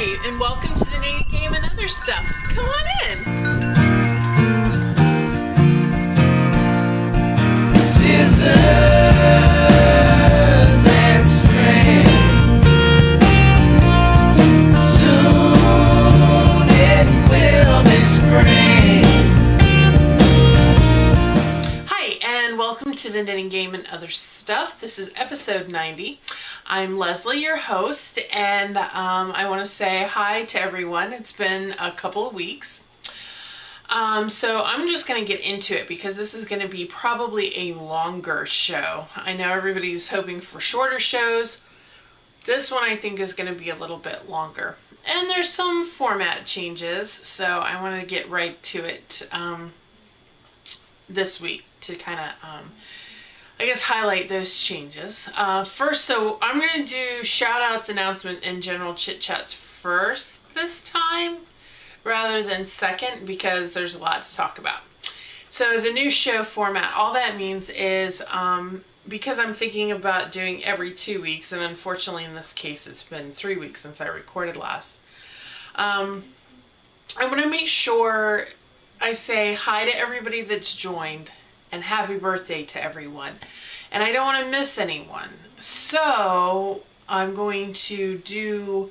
Hi, and welcome to the Knitting Game and Other Stuff. Come on in. Scissors and string. Soon it will be spring. Hi, and welcome to the Knitting Game and Other Stuff. This is episode 90. I'm Leslie, your host, and I want to say hi to everyone. It's been a couple of weeks. So I'm just going to get into it because this is going to be probably a longer show. I know everybody's hoping for shorter shows. This one I think is going to be a little bit longer. And there's some format changes, so I want to get right to it this week to kind of I guess highlight those changes. First, so I'm going to do shout outs, announcement, and general chit chats first this time rather than second because there's a lot to talk about. So the new show format, all that means is because I'm thinking about doing every 2 weeks, and unfortunately in this case it's been 3 weeks since I recorded last, I want to make sure I say hi to everybody that's joined and happy birthday to everyone. And I don't want to miss anyone. So I'm going to do,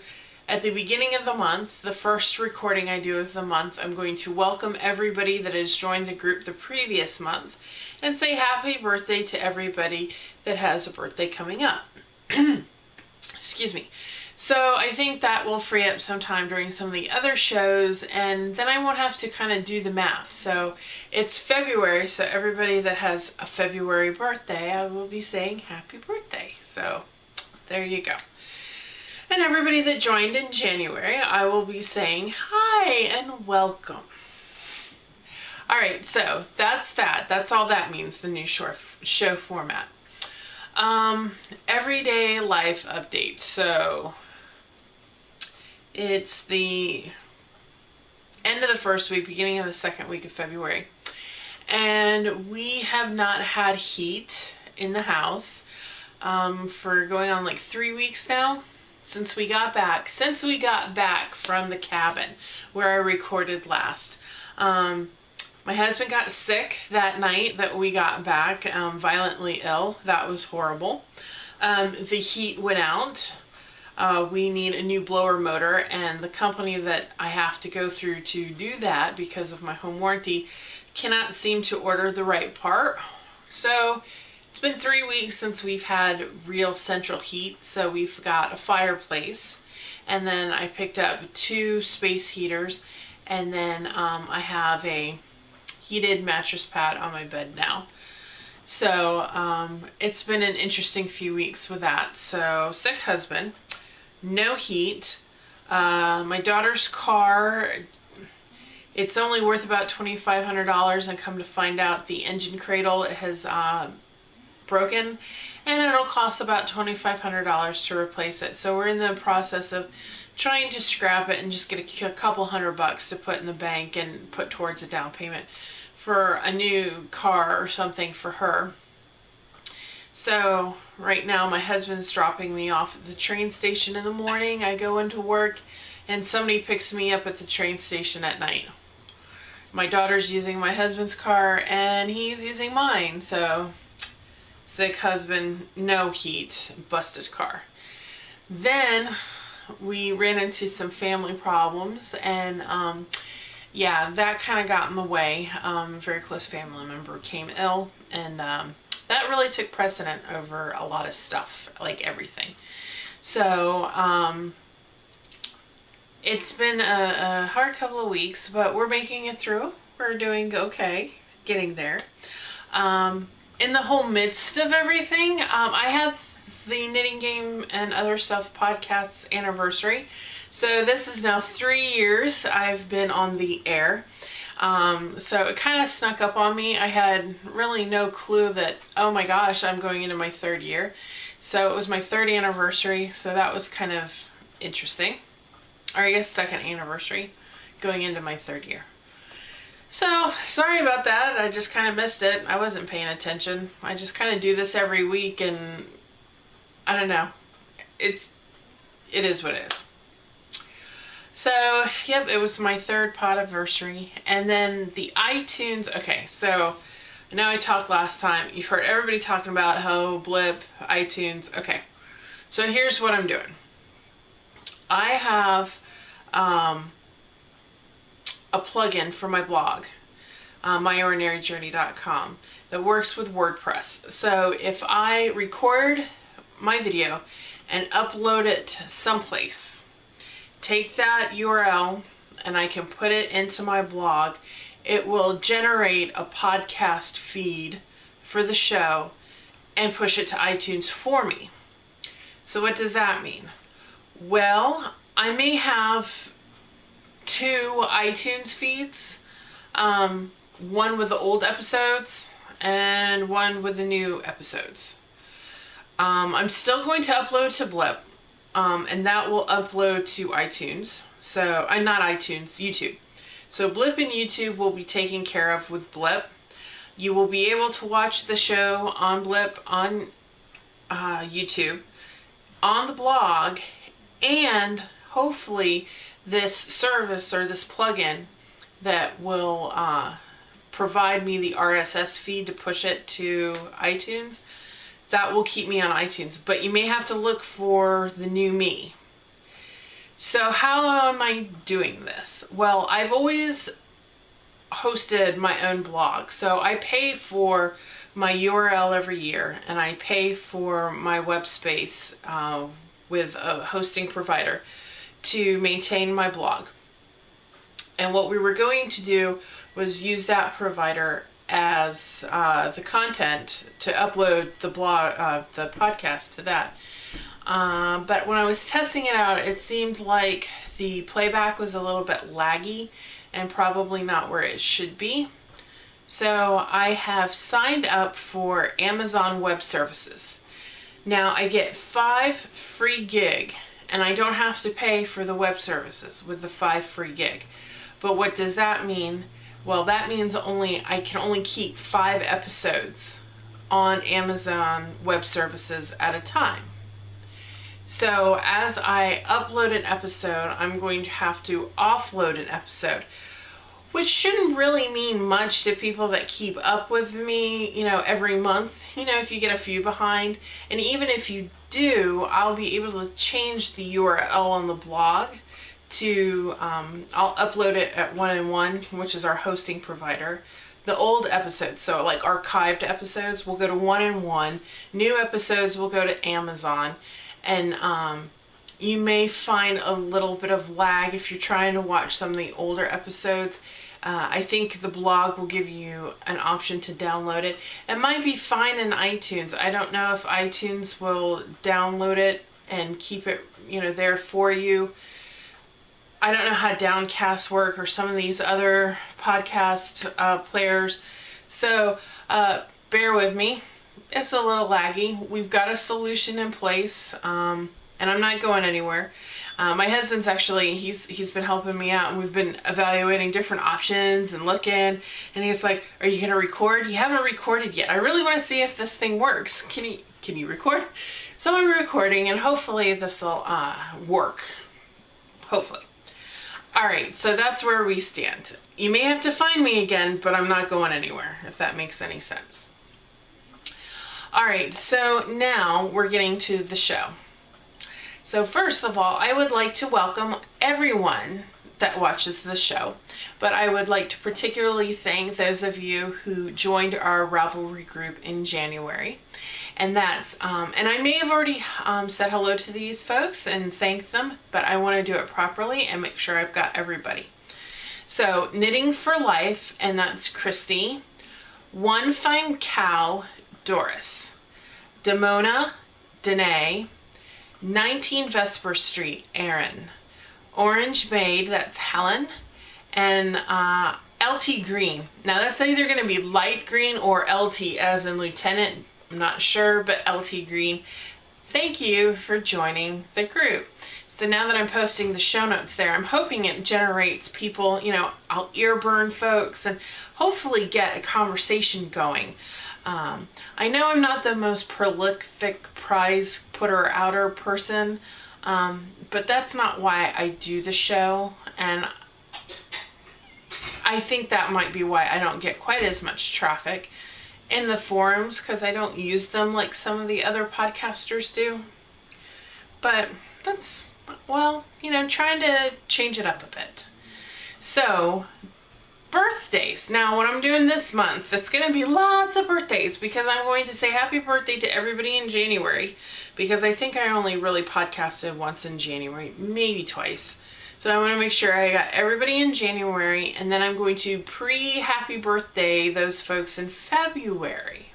at the beginning of the month, the first recording I do of the month, I'm going to welcome everybody that has joined the group the previous month and say happy birthday to everybody that has a birthday coming up. Excuse me. So I think that will free up some time during some of the other shows, and then I won't have to kind of do the math. So it's February, so everybody that has a February birthday, I will be saying happy birthday. So there you go. And everybody that joined in January, I will be saying hi and welcome. All right, so that's that. That's all that means, the new show format. Everyday life update. So it's the end of the first week, beginning of the second week of February. And we have not had heat in the house for going on like 3 weeks now since we got back. Since we got back from the cabin where I recorded last. My husband got sick that night that we got back, violently ill. That was horrible. The heat went out. We need a new blower motor, and the company that I have to go through to do that because of my home warranty cannot seem to order the right part. So it's been 3 weeks since we've had real central heat. So we've got a fireplace, and then I picked up 2 space heaters, and then I have a heated mattress pad on my bed now. So it's been an interesting few weeks with that. So sick husband, no heat. My daughter's car, it's only worth about $2,500, and come to find out the engine cradle has broken, and it'll cost about $2,500 to replace it. So we're in the process of trying to scrap it and just get a couple $100 to put in the bank and put towards a down payment for a new car or something for her. So right now my husband's dropping me off at the train station in the morning. I go into work and somebody picks me up at the train station at night. My daughter's using my husband's car and he's using mine. So sick husband, no heat, busted car. Then we ran into some family problems, and yeah, that kind of got in the way. A very close family member came ill, and that really took precedent over a lot of stuff, like everything. So it's been a hard couple of weeks, but we're making it through. We're doing okay, getting there. In the whole midst of everything, I had the Knitting Game and Other Stuff podcast's anniversary. So this is now 3 years I've been on the air. So it kind of snuck up on me. I had really no clue that, oh my gosh, I'm going into my 3rd year. So it was my 3rd anniversary, so that was kind of interesting. Or I guess 2nd anniversary, going into my 3rd year. So, sorry about that. I just kind of missed it. I wasn't paying attention. I just kind of do this every week, and I don't know. It is what it is. So, yep, it was my third podiversary. And then the iTunes, okay, so I know I talked last time. You've heard everybody talking about how Blip, iTunes. Okay, so here's what I'm doing. I have a plugin for my blog, myordinaryjourney.com, that works with WordPress. So if I record my video and upload it someplace, take that URL and I can put it into my blog, it will generate a podcast feed for the show and push it to iTunes for me. So what does that mean? Well, I may have 2 iTunes feeds, one with the old episodes and one with the new episodes. I'm still going to upload to Blip, and that will upload to iTunes. So, not iTunes, YouTube. So Blip and YouTube will be taken care of with Blip. You will be able to watch the show on Blip, on YouTube, on the blog, and hopefully this service or this plugin that will provide me the RSS feed to push it to iTunes, that will keep me on iTunes. But you may have to look for the new me. So how am I doing this? Well, I've always hosted my own blog. So I pay for my URL every year, and I pay for my web space with a hosting provider to maintain my blog. And what we were going to do was use that provider as the content to upload the blog, the podcast to that. But when I was testing it out, it seemed like the playback was a little bit laggy and probably not where it should be. So I have signed up for Amazon Web Services. Now I get 5 free gig, and I don't have to pay for the web services with the 5 free gig. But what does that mean? Well, that means I can only keep 5 episodes on Amazon Web Services at a time. So as I upload an episode, I'm going to have to offload an episode, which shouldn't really mean much to people that keep up with me, every month, if you get a few behind. And even if you do, I'll be able to change the URL on the blog to, I'll upload it at 1&1, which is our hosting provider. The old episodes, so like archived episodes, will go to 1&1. New episodes will go to Amazon. And you may find a little bit of lag if you're trying to watch some of the older episodes. I think the blog will give you an option to download it. It might be fine in iTunes. I don't know if iTunes will download it and keep it, there for you. I don't know how Downcast work or some of these other podcast players. So bear with me. It's a little laggy. We've got a solution in place, and I'm not going anywhere. My husband's actually, he's been helping me out, and we've been evaluating different options and looking, and he's like, are you going to record? You haven't recorded yet. I really want to see if this thing works. Can you record? So I'm recording, and hopefully this will work. Hopefully. Alright, so that's where we stand. You may have to find me again, but I'm not going anywhere, if that makes any sense. Alright, so now we're getting to the show. So first of all, I would like to welcome everyone that watches the show, but I would like to particularly thank those of you who joined our Ravelry group in January. And that's, and I may have already said hello to these folks and thanked them, but I want to do it properly and make sure I've got everybody. So, Knitting for Life, and that's Christy. One Fine Cow, Doris. Demona, Danae. 19 Vesper Street, Aaron. Orange Maid, that's Helen. And LT Green. Now that's either going to be light green or LT as in Lieutenant. I'm not sure, but LT Green. Thank you for joining the group. So now that I'm posting the show notes there, I'm hoping it generates people, I'll ear burn folks and hopefully get a conversation going. I know I'm not the most prolific prize putter-outer person, But that's not why I do the show, and I think that might be why I don't get quite as much traffic in the forums, because I don't use them like some of the other podcasters do. But that's, well, you know, trying to change it up a bit. So, birthdays. Now, what I'm doing this month, it's going to be lots of birthdays, because I'm going to say happy birthday to everybody in January, because I think I only really podcasted once in January, maybe twice. So I want to make sure I got everybody in January, and then I'm going to pre-happy birthday those folks in February.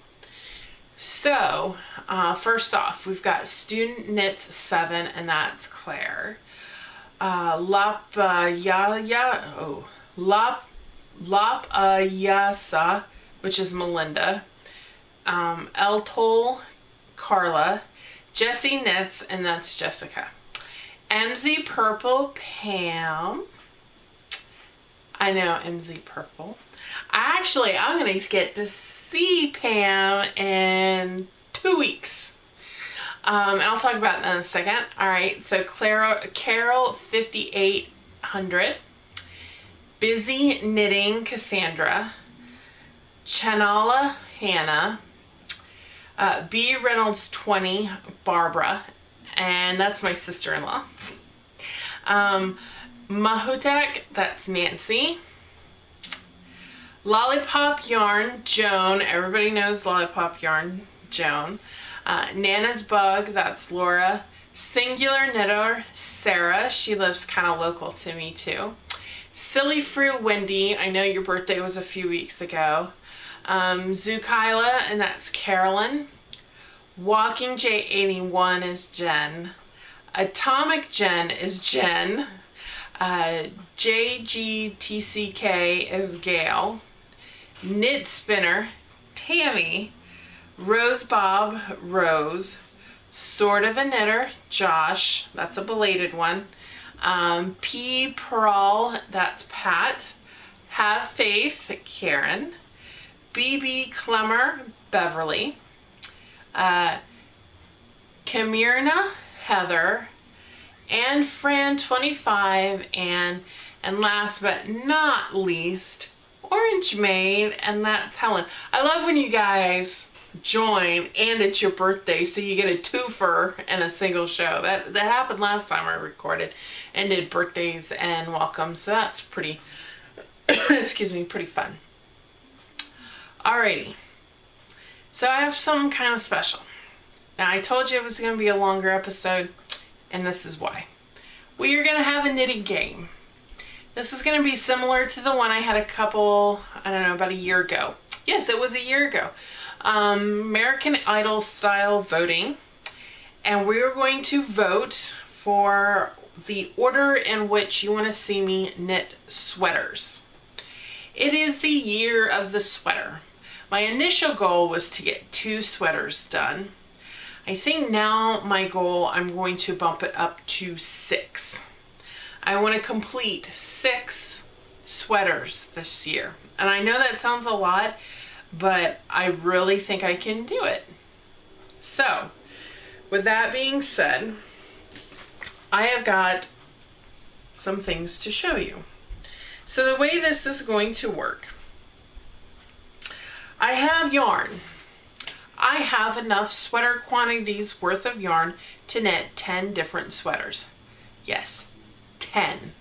So, first off, we've got Student Knits 7, and that's Claire. Lapayasa, which is Melinda. Eltol, Carla. Jessie Knits, and that's Jessica. MZ Purple, Pam. I know MZ Purple. I'm going to get to see Pam in 2 weeks. And I'll talk about that in a second. Alright, so Carol 5800. Busy Knitting, Cassandra. Chanala, Hannah. B. Reynolds 20, Barbara. And that's my sister-in-law. Mahutek, that's Nancy. Lollipop Yarn, Joan. Everybody knows Lollipop Yarn, Joan. Nana's Bug, that's Laura. Singular Knitter, Sarah. She lives kind of local to me too. Silly Fruit, Wendy. I know your birthday was a few weeks ago. Zukaila, and that's Carolyn. Walking J81 is Jen. Atomic Jen is Jen. JGTCK is Gail. Knit Spinner, Tammy. Rose Bob, Rose. Sort of a Knitter, Josh. That's a belated one. P. Pearl, that's Pat. Have Faith, Karen. BB Clemmer, Beverly. Kamirna, Heather. And Fran 25, and last but not least, Orange Maid, and that's Helen. I love when you guys join and it's your birthday, so you get a twofer and a single show. That happened last time I recorded and did birthdays and welcomes, so that's pretty excuse me, pretty fun. Alrighty, so I have something kind of special. Now, I told you it was going to be a longer episode, and this is why. We are going to have a knitting game. This is going to be similar to the one I had about a year ago. Yes, it was a year ago. American Idol style voting. And we are going to vote for the order in which you want to see me knit sweaters. It is the year of the sweater. My initial goal was to get 2 sweaters done. I think now my goal, I'm going to bump it up to 6. I want to complete 6 sweaters this year. And I know that sounds a lot, but I really think I can do it. So, with that being said, I have got some things to show you. So the way this is going to work, I have yarn. I have enough sweater quantities worth of yarn to knit 10 different sweaters. Yes, 10.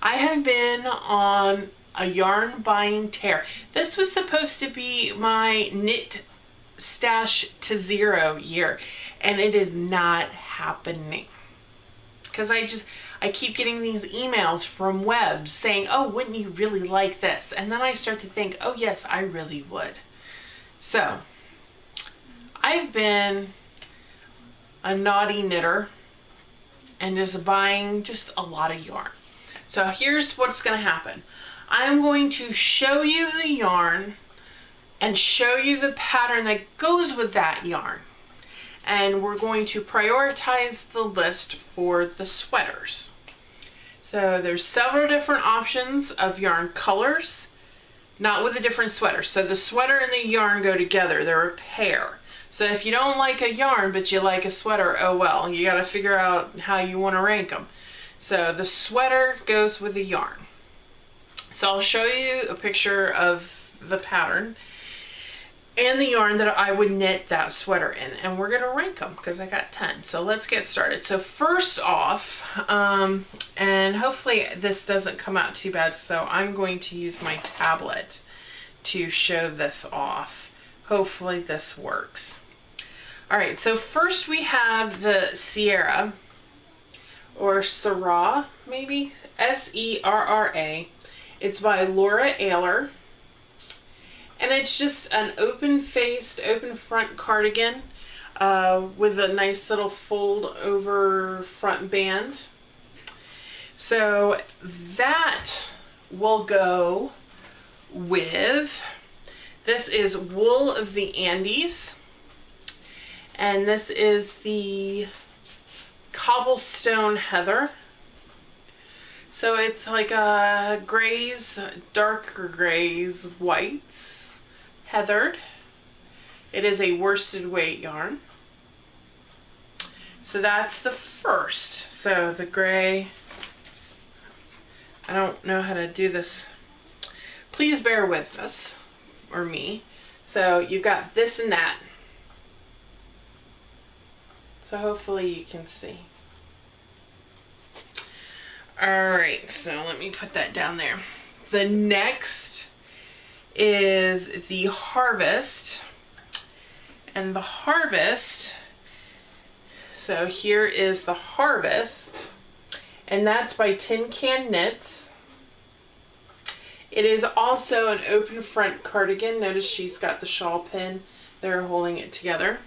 I have been on a yarn buying tear. This was supposed to be my knit stash to 0 year, and it is not happening. Because I keep getting these emails from webs saying, oh, wouldn't you really like this? And then I start to think, oh yes, I really would. So, I've been a naughty knitter and just buying just a lot of yarn. So here's what's going to happen. I'm going to show you the yarn and show you the pattern that goes with that yarn. And we're going to prioritize the list for the sweaters. So there's several different options of yarn colors, not with a different sweater. So the sweater and the yarn go together. They're a pair. So if you don't like a yarn but you like a sweater, oh well, you got to figure out how you want to rank them. So the sweater goes with the yarn. So I'll show you a picture of the pattern and the yarn that I would knit that sweater in, and we're gonna rank them because I got 10. So let's get started. So first off, and hopefully this doesn't come out too bad, so I'm going to use my tablet to show this off. Hopefully this works. All right, so first we have the Sierra, or Serra, maybe, S-E-R-R-A. It's by Laura Ayler. And it's just an open-faced, open-front cardigan with a nice little fold-over front band. So that will go with, this is Wool of the Andes, and this is the Cobblestone Heather. So it's like a grays, darker grays, whites, heathered. It is a worsted weight yarn. So that's the first. So the gray, I don't know how to do this. Please bear with us, or me. So you've got this and that. So hopefully you can see. Alright, so let me put that down there. The next is the Harvest. And the Harvest, so here is the Harvest, and that's by Tin Can Knits. It is also an open front cardigan. Notice she's got the shawl pin there holding it together.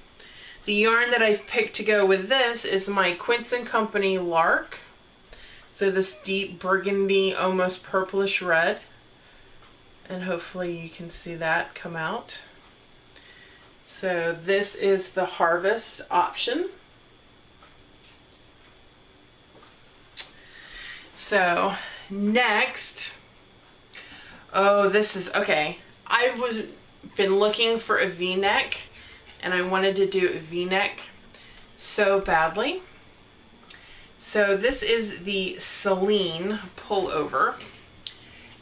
The yarn that I've picked to go with this is my Quince & Company Lark. So this deep burgundy, almost purplish red. And hopefully you can see that come out. So this is the Harvest option. So next, oh, this is, okay. I been looking for a V-neck, and I wanted to do a V-neck so badly. So this is the Celine pullover,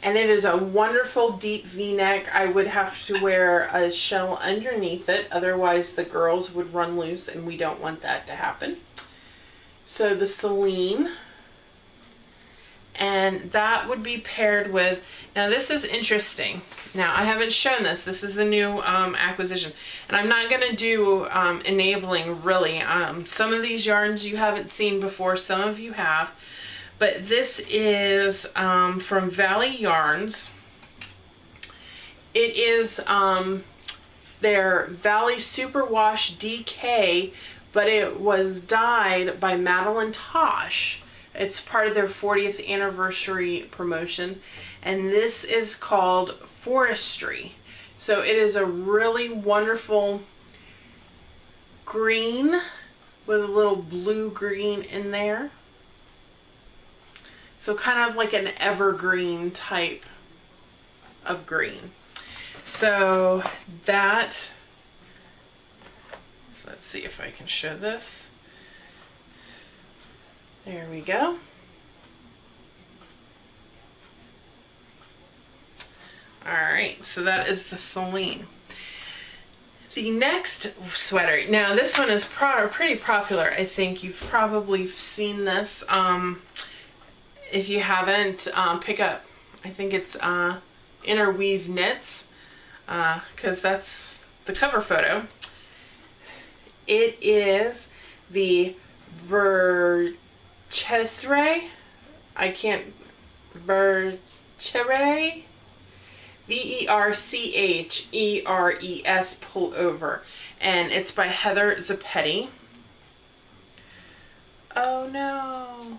and it is a wonderful deep V-neck. I would have to wear a shell underneath it, otherwise the girls would run loose, and we don't want that to happen. So the Celine, and that would be paired with, now this is interesting. Now I haven't shown this. This is a new acquisition, and I'm not going to do enabling really. Some of these yarns you haven't seen before, some of you have, but this is from Valley Yarns. It is their Valley Superwash DK, but it was dyed by Madeline Tosh. It's part of their 40th anniversary promotion, and this is called Forestry. So it is a really wonderful green with a little blue green in there. So kind of like an evergreen type of green. So that, let's see if I can show this. There we go. Alright, so that is the Celine. The next sweater, now this one is pretty popular. I think you've probably seen this. If you haven't, pick up, I think it's Interweave Knits, because that's the cover photo. It is the Verchesre, Vercheres, V-E-R-C-H-E-R-E-S pullover, and it's by Heather Zappetti. Oh no,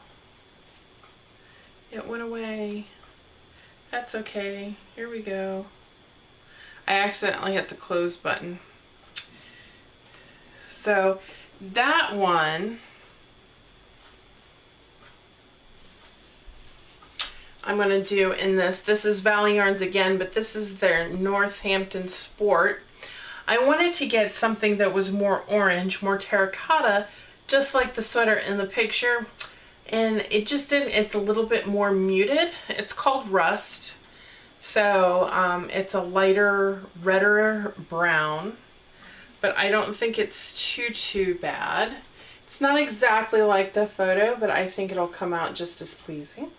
it went away. That's okay. Here we go. I accidentally hit the close button. So that one, I'm going to do in this. This is Valley Yarns again, but this is their Northampton Sport. I wanted to get something that was more orange, more terracotta, just like the sweater in the picture. And it just didn't. It's a little bit more muted. It's called Rust. So it's a lighter, redder brown. But I don't think it's too bad. It's not exactly like the photo, but I think it'll come out just as pleasing.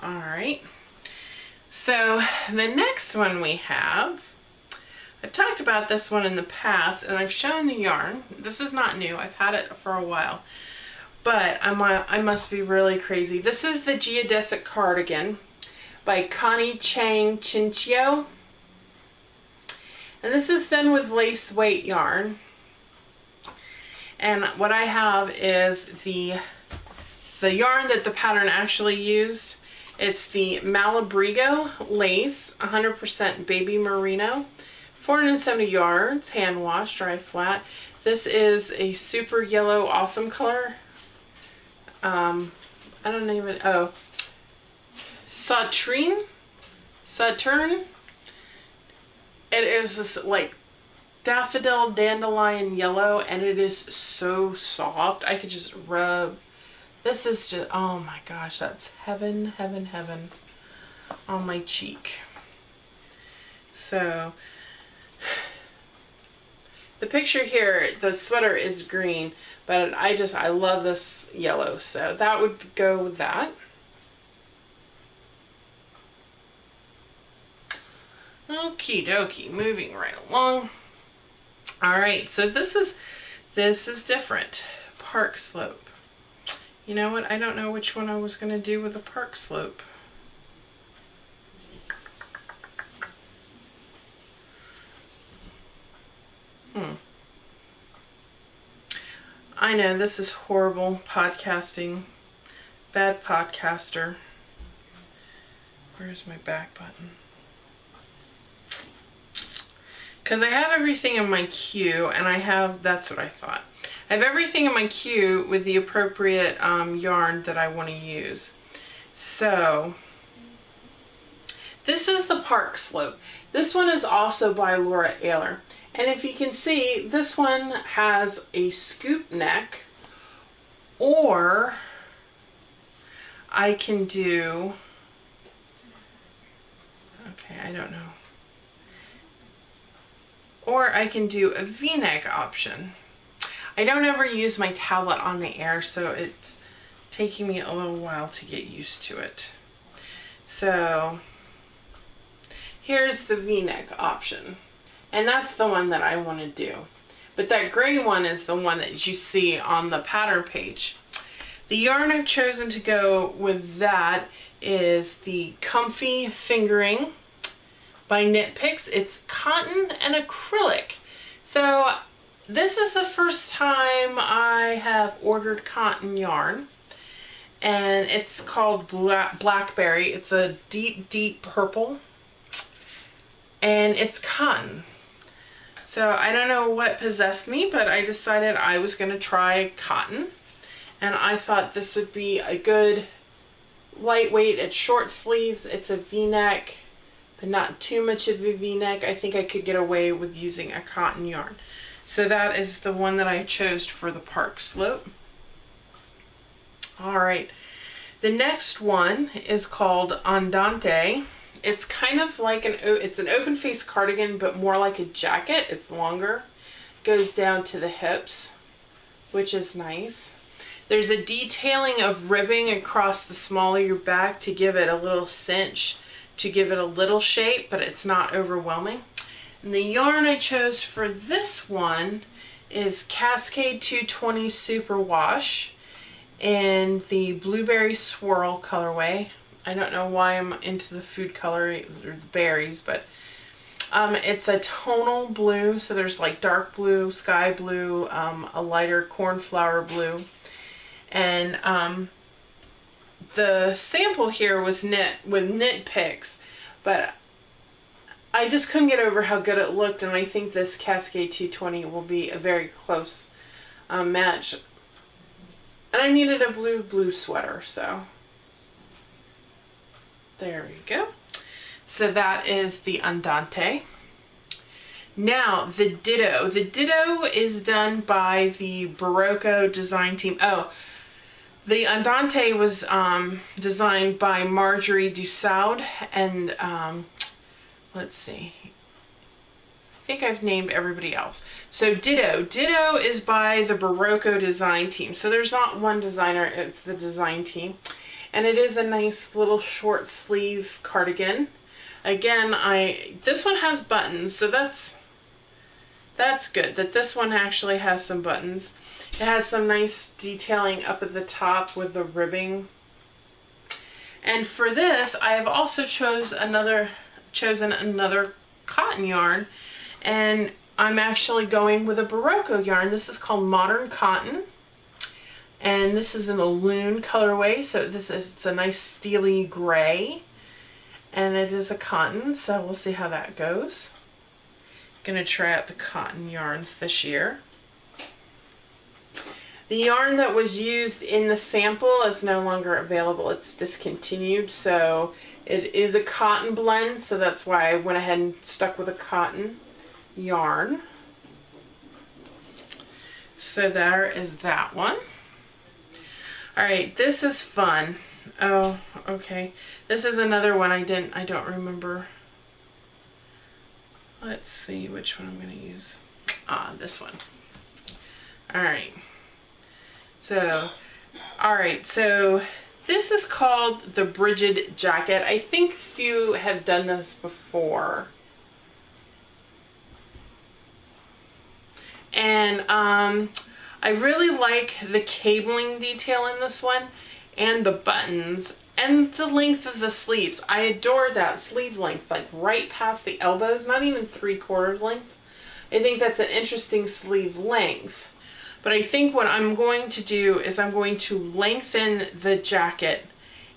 Alright. So the next one we have, I've talked about this one in the past, and I've shown the yarn. This is not new. I've had it for a while. But I must be really crazy. This is the Geodesic Cardigan by Connie Chang Chinchio. And this is done with lace weight yarn. And what I have is the yarn that the pattern actually used. It's the Malabrigo lace, 100% baby merino, 470 yards, hand wash, dry flat. This is a super yellow, awesome color. I don't even, Sauterne. It is this like daffodil dandelion yellow, and it is so soft. I could just rub. This is just, oh my gosh, that's heaven, heaven, heaven on my cheek. So the picture here, the sweater is green, but I love this yellow, so that would go with that. Okie dokie, moving right along. Alright, so this is different. Park Slope. You know what? I don't know which one I was going to do with the Park Slope. I know, this is horrible podcasting. Bad podcaster. Where's my back button? Because I have everything in my queue, and that's what I thought. I have everything in my queue with the appropriate yarn that I want to use. So, this is the Park Slope. This one is also by Laura Ayler. And if you can see, this one has a scoop neck, or I can do, okay, I don't know. Or I can do a V-neck option. I don't ever use my tablet on the air, so it's taking me a little while to get used to it. So here's the V-neck option. And that's the one that I want to do. But that gray one is the one that you see on the pattern page. The yarn I've chosen to go with that is the Comfy Fingering by Knit Picks. It's cotton and acrylic. So this is the first time I have ordered cotton yarn. And it's called Blackberry. It's a deep, deep purple. And it's cotton. So I don't know what possessed me, but I decided I was going to try cotton. And I thought this would be a good lightweight. It's short sleeves. It's a V-neck, but not too much of a V-neck. I think I could get away with using a cotton yarn. So that is the one that I chose for the Park Slope. Alright. The next one is called Andante. It's kind of like it's an open face cardigan, but more like a jacket. It's longer, goes down to the hips, which is nice. There's a detailing of ribbing across the small of your back to give it a little cinch, to give it a little shape, but it's not overwhelming. And the yarn I chose for this one is Cascade 220 Superwash in the Blueberry Swirl colorway. I don't know why I'm into the food color or the berries, but it's a tonal blue, so there's like dark blue, sky blue, a lighter cornflower blue, and the sample here was knit with Knit Picks, but I just couldn't get over how good it looked, and I think this Cascade 220 will be a very close match. And I needed a blue sweater, so there we go. So that is the Andante. Now, the Ditto. The Ditto is done by the Barocco design team. Oh, the Andante was designed by Marjorie Dussaud, and let's see. I think I've named everybody else. So Ditto. Ditto is by the Barocco design team. So there's not one designer, it's the design team. And it is a nice little short sleeve cardigan. Again, this one has buttons, so that's good that this one actually has some buttons. It has some nice detailing up at the top with the ribbing. And for this, I have also chosen another cotton yarn, and I'm actually going with a Barocco yarn. This is called Modern Cotton, and this is in the Loon colorway. So it's a nice steely gray, and it is a cotton. So we'll see how that goes. Gonna try out the cotton yarns this year. The yarn that was used in the sample is no longer available. It's discontinued, so it is a cotton blend, so that's why I went ahead and stuck with a cotton yarn. So there is that one. Alright, this is fun. Oh, okay. This is another one I don't remember. Let's see which one I'm going to use. This one. Alright. So this is called the Brigid Jacket. I think few have done this before. And I really like the cabling detail in this one, and the buttons, and the length of the sleeves. I adore that sleeve length, like right past the elbows, not even 3/4 length. I think that's an interesting sleeve length. But I think what I'm going to do is I'm going to lengthen the jacket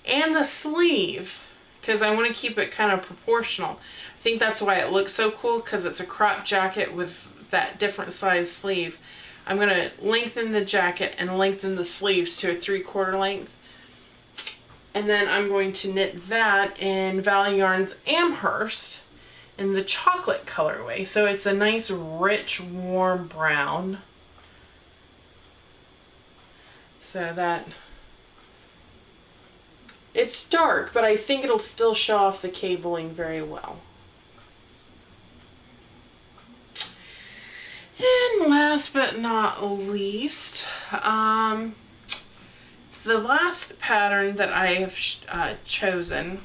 and the sleeve, because I want to keep it kind of proportional. I think that's why it looks so cool, because it's a crop jacket with that different size sleeve. I'm going to lengthen the jacket and lengthen the sleeves to a 3/4 length. And then I'm going to knit that in Valley Yarns Amherst in the chocolate colorway. So it's a nice, rich, warm brown. So that, it's dark, but I think it'll still show off the cabling very well. And last but not least, so the last pattern that I have chosen,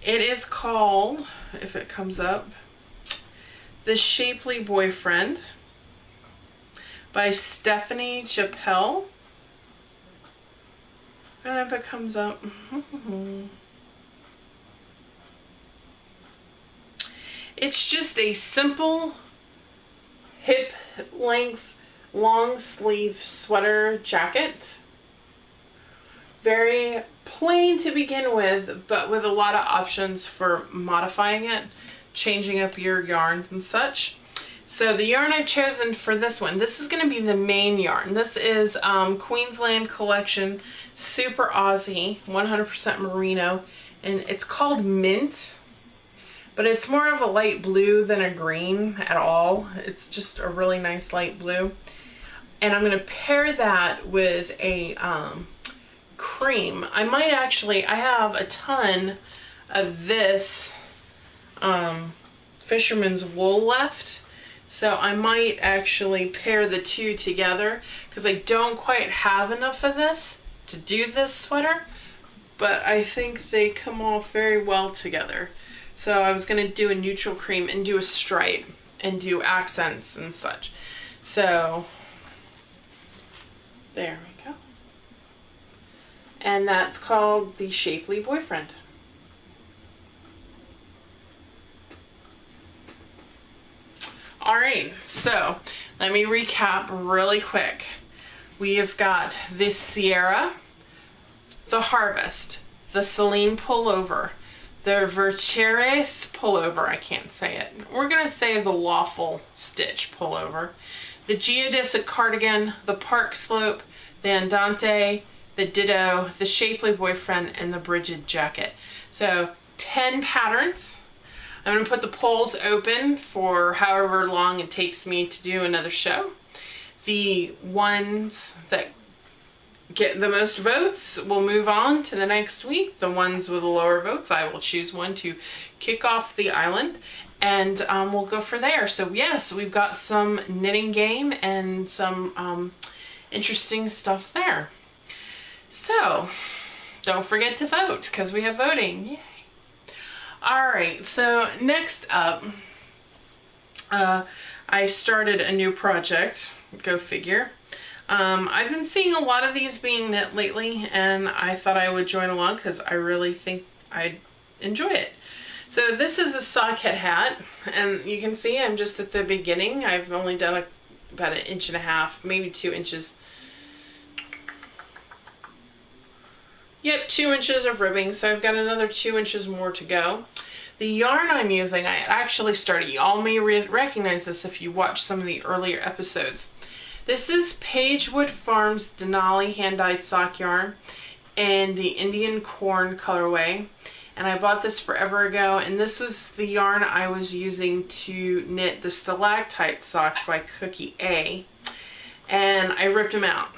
it is called, if it comes up, The Shapely Boyfriend by Stephanie Chappell. And if it comes up, it's just a simple hip length long sleeve sweater jacket. Very plain to begin with, but with a lot of options for modifying it, changing up your yarns and such. So the yarn I've chosen for this one, this is going to be the main yarn. This is Queensland Collection Super Aussie 100% Merino, and it's called Mint, but it's more of a light blue than a green at all. It's just a really nice light blue. And I'm going to pair that with a cream. I have a ton of this fisherman's wool left. So I might actually pair the two together, because I don't quite have enough of this to do this sweater, but I think they come off very well together. So I was going to do a neutral cream and do a stripe and do accents and such. So there we go. And that's called The Shapely Boyfriend. Alright, so let me recap really quick. We have got the Sierra, the Harvest, the Celine pullover, the Vercheres pullover, I can't say it. We're going to say the Waffle Stitch pullover, the Geodesic cardigan, the Park Slope, the Andante, the Ditto, the Shapely Boyfriend, and the Brigid jacket. So 10 patterns. I'm going to put the polls open for however long it takes me to do another show. The ones that get the most votes will move on to the next week. The ones with the lower votes, I will choose one to kick off the island, and we'll go for there. So yes, we've got some knitting game and some interesting stuff there. So don't forget to vote, because we have voting. Yay. Alright, so next up, I started a new project. Go figure. I've been seeing a lot of these being knit lately, and I thought I would join along because I really think I'd enjoy it. So this is a socket hat, and you can see I'm just at the beginning. I've only done about 1.5 inches, maybe 2 inches. Yep, 2 inches of ribbing, so I've got another 2 inches more to go. The yarn I'm using, I actually started, y'all may recognize this if you watch some of the earlier episodes. This is Pagewood Farms Denali hand-dyed sock yarn and the Indian Corn colorway. And I bought this forever ago, and this was the yarn I was using to knit the Stalactite socks by Cookie A. And I ripped them out.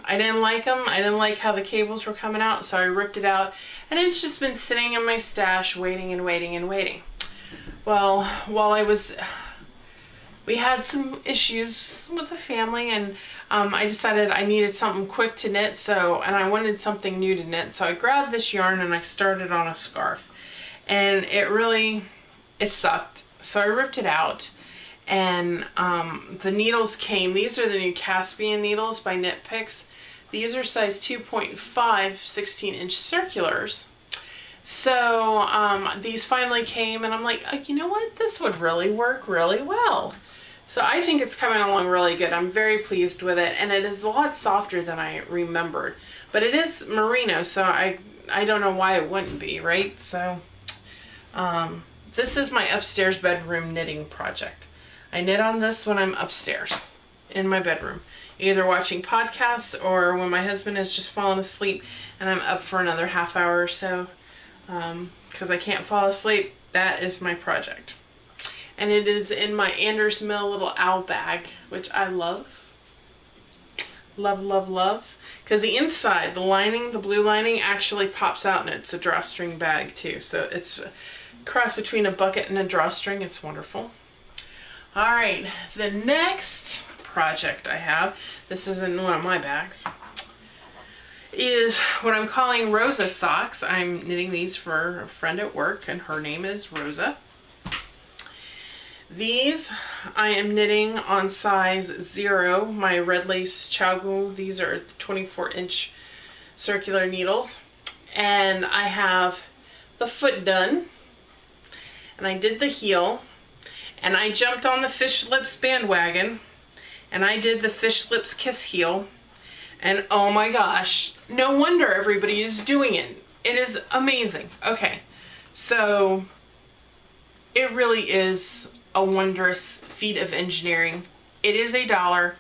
I didn't like them. I didn't like how the cables were coming out, so I ripped it out. And it's just been sitting in my stash waiting and waiting and waiting. Well, we had some issues with the family, and I decided I needed something quick to knit, and I wanted something new to knit, so I grabbed this yarn and I started on a scarf. And it sucked. So I ripped it out, and the needles came. These are the new Caspian needles by Knit Picks. These are size 2.5 16-inch circulars. So these finally came, and I'm like, oh, you know what? This would really work really well. So I think it's coming along really good. I'm very pleased with it, and it is a lot softer than I remembered. But it is merino, so I don't know why it wouldn't be, right? So this is my upstairs bedroom knitting project. I knit on this when I'm upstairs in my bedroom, either watching podcasts or when my husband has just fallen asleep and I'm up for another half hour or so, because I can't fall asleep. That is my project. And it is in my Anders Mill little owl bag, which I love. Love, love, love. Because the inside, the lining, the blue lining, actually pops out, and it's a drawstring bag too. So it's a cross between a bucket and a drawstring. It's wonderful. Alright, the next project I have, this is in one of my bags, is what I'm calling Rosa socks. I'm knitting these for a friend at work, and her name is Rosa. These I am knitting on size 0, my red lace Chowgu. These are 24-inch circular needles. And I have the foot done. And I did the heel. And I jumped on the Fish Lips bandwagon. And I did the Fish Lips Kiss heel. And oh my gosh, no wonder everybody is doing it. It is amazing. Okay, so it really is a wondrous feat of engineering. It is $1.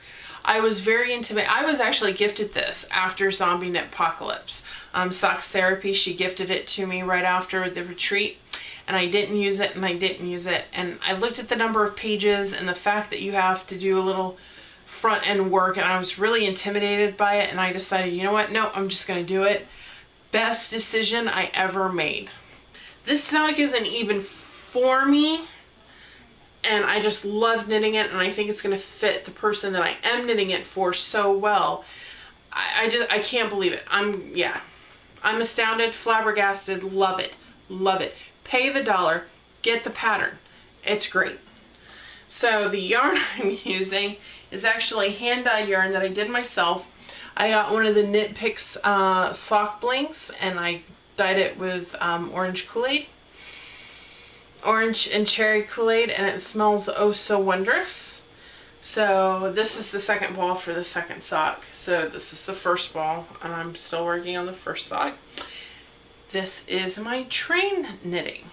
I was very intimate. I was actually gifted this after Zombie Knit Apocalypse. Socks Therapy, she gifted it to me right after the retreat, and I didn't use it, and I didn't use it. And I looked at the number of pages and the fact that you have to do a little front end work, and I was really intimidated by it, and I decided, you know what, no, I'm just going to do it. Best decision I ever made. This sock isn't even for me, and I just love knitting it, and I think it's going to fit the person that I am knitting it for so well. I can't believe it. I'm astounded, flabbergasted, love it, love it. Pay the $1, get the pattern. It's great. So the yarn I'm using is actually hand-dyed yarn that I did myself. I got one of the Knit Picks sock blinks, and I dyed it with orange Kool-Aid. Orange and cherry Kool-Aid, and it smells oh so wondrous. So this is the second ball for the second sock. So this is the first ball, and I'm still working on the first sock. This is my train knitting.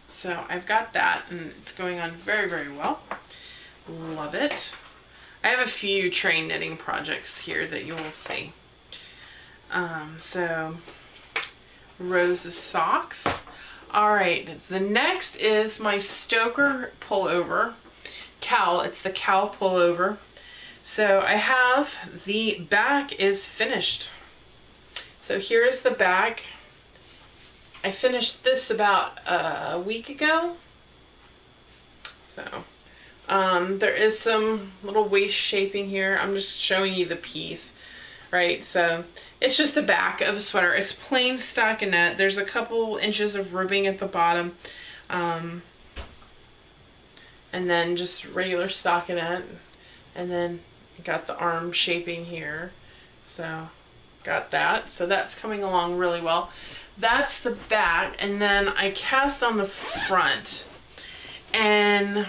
So I've got that, and it's going on very, very well. Love it. I have a few train knitting projects here that you will see. So Rosa's socks. Alright, the next is my Stoker pullover. Cowl, it's the cowl pullover. So I have, the back is finished. So here's the back. I finished this about a week ago. So there is some little waist shaping here. I'm just showing you the piece, right? So it's just the back of a sweater. It's plain stockinette. There's a couple inches of ribbing at the bottom, and then just regular stockinette, and then you got the arm shaping here. So got that. So that's coming along really well. That's the back, and then I cast on the front. And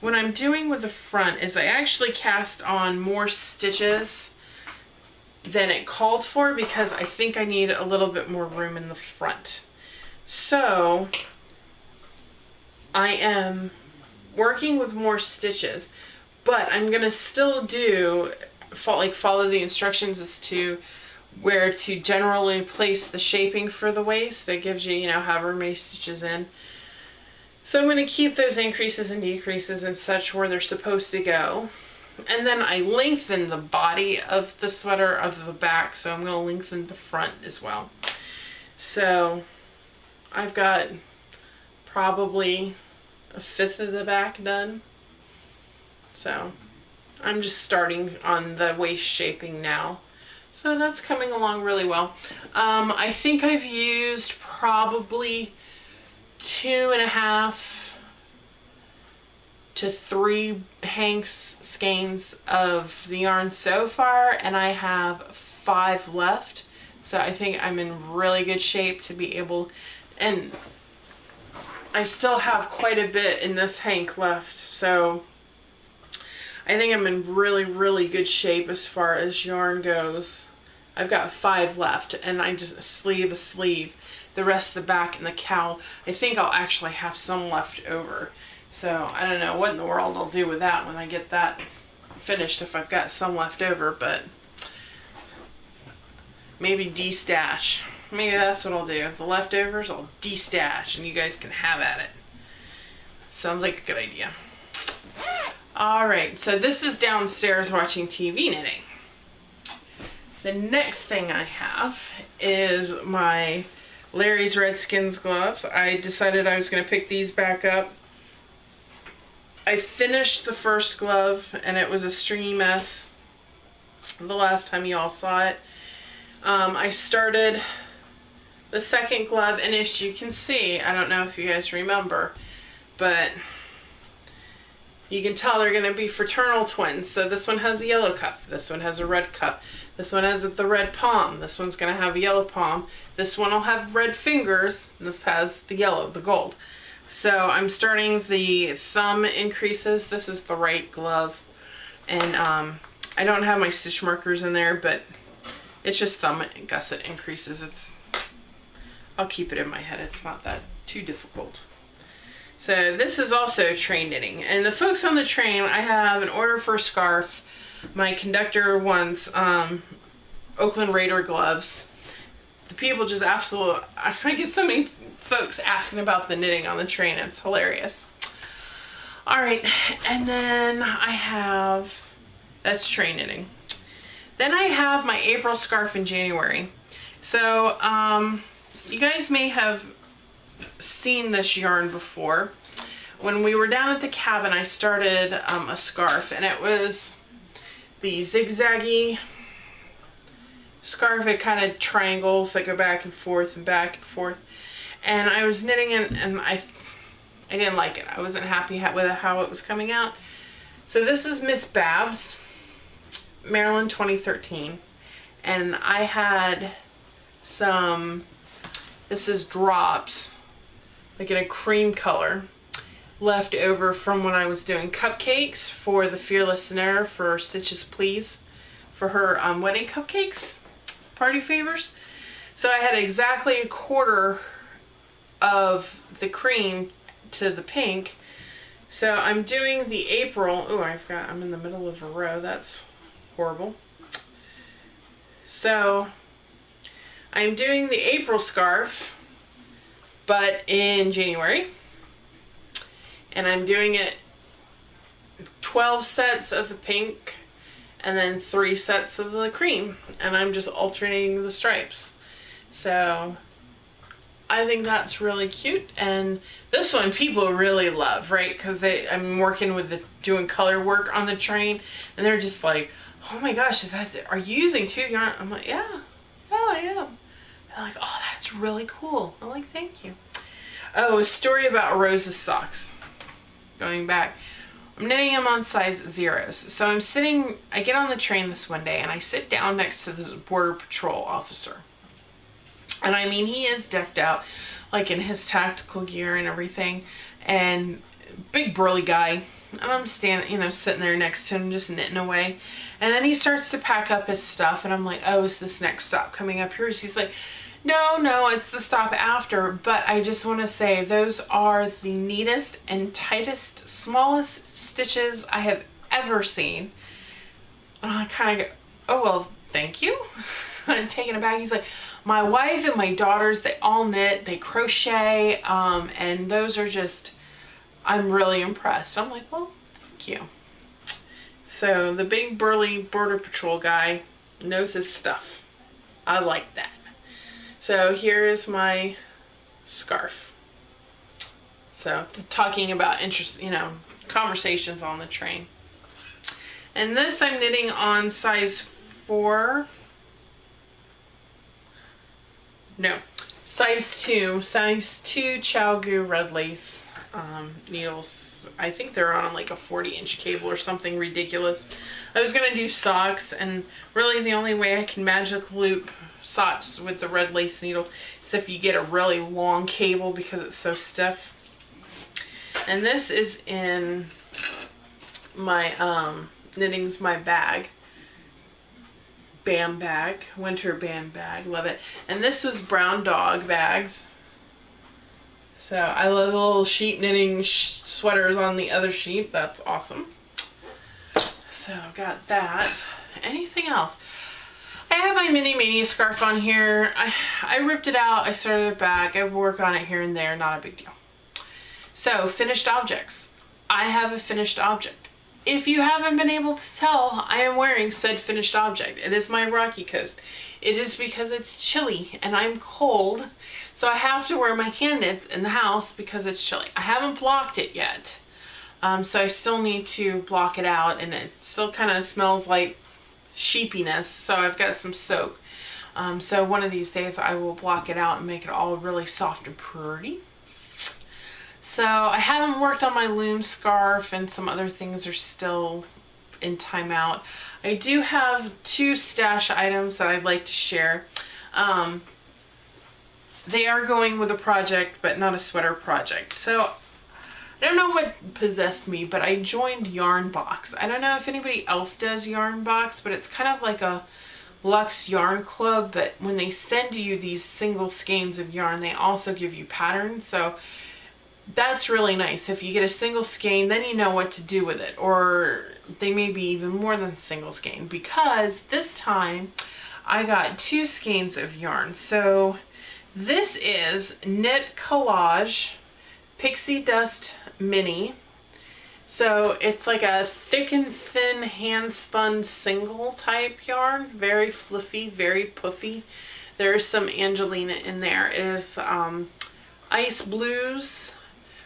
what I'm doing with the front is I actually cast on more stitches than it called for because I think I need a little bit more room in the front. So I am working with more stitches, but I'm gonna still do follow the instructions as to where to generally place the shaping for the waist. It gives you, however many stitches in. So I'm going to keep those increases and decreases and such where they're supposed to go. And then I lengthen the body of the sweater of the back, so I'm going to lengthen the front as well. So I've got probably a fifth of the back done. So I'm just starting on the waist shaping now. So that's coming along really well. I think I've used probably 2.5 to 3 hanks skeins of the yarn so far, and I have 5 left. So I think I'm in really good shape to be able, and I still have quite a bit in this hank left. So I think I'm in really, really good shape as far as yarn goes. I've got 5 left, and I just a sleeve, the rest of the back and the cowl. I think I'll actually have some left over. So I don't know what in the world I'll do with that when I get that finished, if I've got some left over, but maybe de-stash. Maybe that's what I'll do. The leftovers I'll de-stash and you guys can have at it. Sounds like a good idea. Alright, so this is downstairs watching TV knitting. The next thing I have is my Larry's Redskins gloves. I decided I was going to pick these back up. I finished the first glove and it was a stringy mess the last time you all saw it. I started the second glove, and as you can see, I don't know if you guys remember, but you can tell they're going to be fraternal twins. So this one has a yellow cuff, this one has a red cuff, this one has the red palm, this one's going to have a yellow palm, this one will have red fingers, and this has the yellow, the gold. So I'm starting the thumb increases. This is the right glove, and I don't have my stitch markers in there, but it's just thumb gusset increases. I'll keep it in my head. It's not that too difficult. So this is also train knitting, and the folks on the train, I have an order for a scarf. My conductor wants Oakland Raider gloves. The people just absolutely, I get so many folks asking about the knitting on the train. It's hilarious. Alright, and then I have, that's train knitting. Then I have my April scarf in January. So you guys may have seen this yarn before. When we were down at the cabin, I started a scarf, and it was the zigzaggy scarf. It kind of triangles that go back and forth and back and forth, and I was knitting it, and I didn't like it. I wasn't happy with how it was coming out. So this is Miss Babs, Maryland 2013, and I had some, this is drops, like in a cream color, left over from when I was doing cupcakes for the Fearless Knitter for Stitches Please, for her wedding cupcakes, party favors. So I had exactly 1/4 of the cream to the pink. So I'm doing the April, oh, I'm in the middle of a row, that's horrible. So I'm doing the April scarf, but in January. And I'm doing it 12 sets of the pink and then 3 sets of the cream. And I'm just alternating the stripes. So I think that's really cute. And this one people really love, right? Because I'm working with doing color work on the train, and they're just like, oh my gosh, are you using 2 yarn? I'm like, yeah, I am. They're like, oh, that's really cool. I'm like, thank you. Oh, a story about Rose's socks. Going back, I'm knitting them on size 0s. So I get on the train this one day, and I sit down next to this Border Patrol officer. And I mean, he is decked out, like in his tactical gear and everything, and big burly guy. And I'm sitting there next to him, just knitting away. And then he starts to pack up his stuff, and I'm like, oh, is this next stop coming up here? He's like, no, it's the stop after. But I just want to say, those are the neatest and tightest, smallest stitches I have ever seen. And I kind of go, oh, well, thank you. I'm taking it back. He's like, my wife and my daughters, they all knit, they crochet, and those are just, I'm really impressed. I'm like, well, thank you. So the big burly Border Patrol guy knows his stuff. I like that. So here is my scarf. So talking about conversations on the train. And this I'm knitting on size 4. No, size 2 ChiaoGoo red lace needles. I think they're on like a 40-inch cable or something ridiculous. I was going to do socks, and really the only way I can magic loop socks with the red lace needle is if you get a really long cable because it's so stiff. And this is in my Knitting's My Bag. Bam bag, winter bam bag, love it. And this was Brown Dog bags. So I love the little sheep knitting sweaters on the other sheet. That's awesome. So got that. Anything else? I have my Mini Mania scarf on here. I ripped it out. I started it back. I work on it here and there. Not a big deal. So finished objects. I have a finished object. If you haven't been able to tell, I am wearing said finished object. It is my Rocky Coast. It is because it's chilly and I'm cold, so I have to wear my hand knits in the house because it's chilly. I haven't blocked it yet, so I still need to block it out, and it still kind of smells like sheepiness, so I've got some soak. So one of these days I will block it out and make it all really soft and pretty. So I haven't worked on my loom scarf, and some other things are still in timeout. I do have 2 stash items that I'd like to share. They are going with a project, but not a sweater project. So I don't know what possessed me, but I joined Yarnbox. I don't know if anybody else does Yarnbox, but it's kind of like a Luxe Yarn Club, but when they send you these single skeins of yarn, they also give you patterns. So that's really nice. If you get a single skein, then you know what to do with it. Or they may be even more than single skein, because this time I got 2 skeins of yarn. So this is Knit Collage Pixie Dust Mini. So it's like a thick and thin hand spun single type yarn. Very fluffy, very puffy. There's some Angelina in there. It is Ice Blues.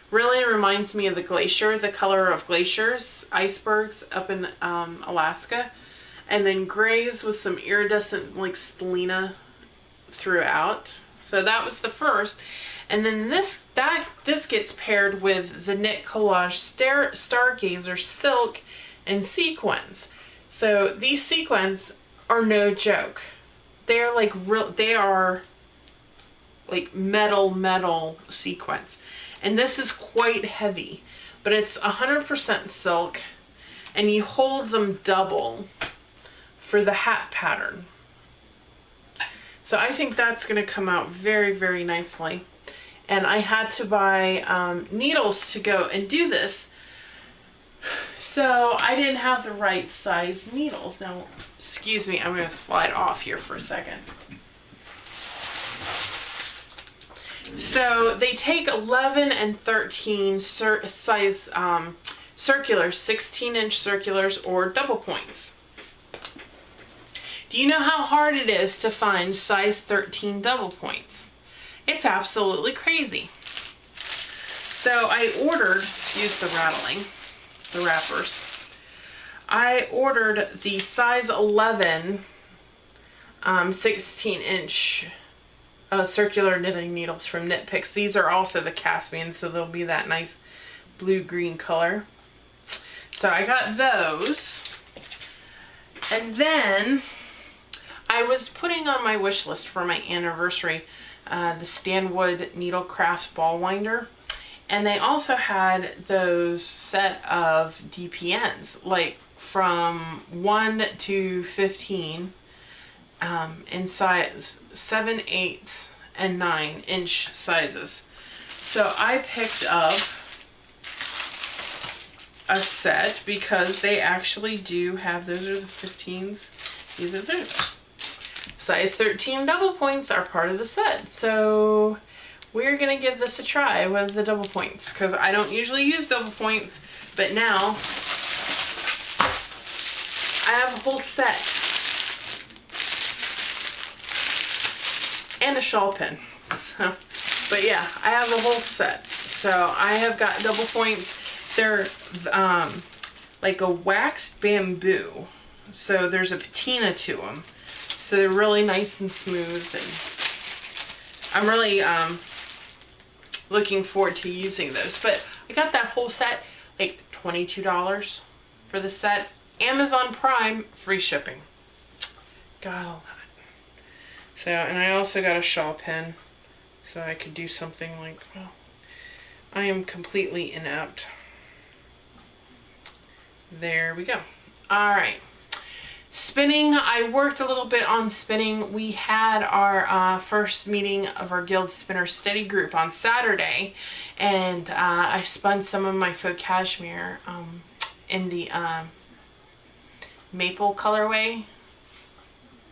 Really reminds me of the glacier, the color of glaciers, icebergs up in Alaska. And then grays with some iridescent like stellina throughout. So that was the first. And then this gets paired with the Knit Collage Stargazer Silk and Sequins. So these sequins are no joke. They're like they are like metal sequins. And this is quite heavy, but it's 100% silk, and you hold them double for the hat pattern. So I think that's going to come out very, very nicely. And I had to buy needles to go and do this, so I didn't have the right size needles. Now, excuse me, I'm going to slide off here for a second. So they take 11 and 13 size circulars, 16-inch circulars or double points. Do you know how hard it is to find size 13 double points? It's absolutely crazy. So I ordered, excuse the rattling, the wrappers. I ordered the size 11 16-inch circular knitting needles from Knit Picks. These are also the Caspian, so they'll be that nice blue-green color. So I got those. And then I was putting on my wish list for my anniversary the Stanwood Needlecrafts ball winder. And they also had those set of DPNs, like from 1 to 15 in size 7, 8, and 9-inch sizes. So I picked up a set because they actually do have, those are the 15s, these are theirs. Size 13 double points are part of the set. So we're gonna give this a try with the double points because I don't usually use double points, but now I have a whole set and a shawl pin. So, but yeah, I have a whole set. So I have got double points. They're like a waxed bamboo, so there's a patina to them. So they're really nice and smooth, and I'm really looking forward to using those. But I got that whole set, like $22 for the set. Amazon Prime, free shipping. Gotta love it. So, and I also got a shawl pin, so I could do something like, well, I am completely inept. There we go. Alright. Spinning, I worked a little bit on spinning. We had our first meeting of our Guild Spinner Steady group on Saturday, and I spun some of my faux cashmere in the maple colorway,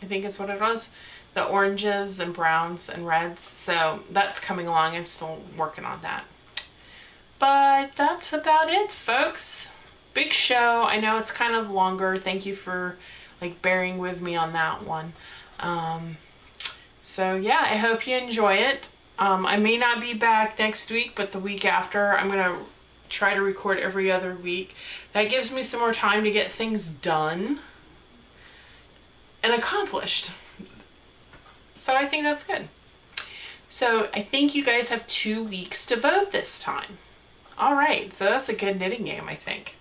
I think is what it was. The oranges and browns and reds. So that's coming along. I'm still working on that. But that's about it, folks. Big show. I know it's kind of longer. Thank you for bearing with me on that one. So yeah, I hope you enjoy it. I may not be back next week, but the week after I'm gonna try to record every other week. That gives me some more time to get things done and accomplished. So I think that's good. So I think you guys have 2 weeks to vote this time. Alright, so that's a good knitting game, I think.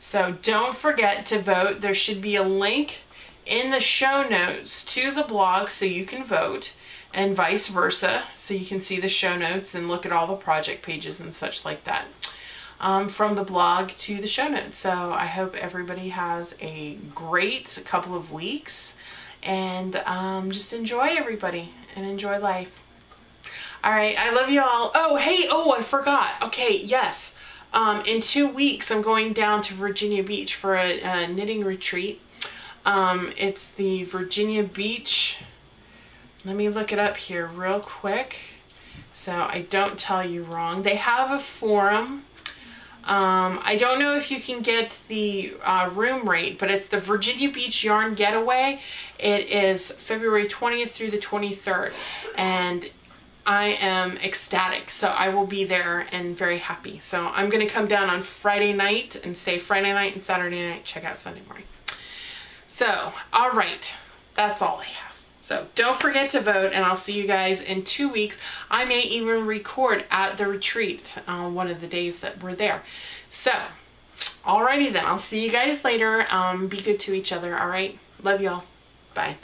So don't forget to vote. There should be a link in the show notes to the blog so you can vote, and vice versa, so you can see the show notes and look at all the project pages and such like that, from the blog to the show notes. So I hope everybody has a great couple of weeks, and just enjoy everybody and enjoy life. Alright, I love you all. Oh, hey, I forgot. Okay, yes. In 2 weeks, I'm going down to Virginia Beach for a knitting retreat. It's the Virginia Beach, let me look it up here real quick so I don't tell you wrong. They have a forum. I don't know if you can get the room rate, but it's the Virginia Beach Yarn Getaway. It is February 20th through the 23rd, and I am ecstatic. So I will be there and very happy. So I'm going to come down on Friday night and stay Friday night and Saturday night, check out Sunday morning. So, alright, that's all I have. So don't forget to vote, and I'll see you guys in 2 weeks. I may even record at the retreat one of the days that we're there. So, alrighty then, I'll see you guys later. Be good to each other, alright? Love y'all. Bye.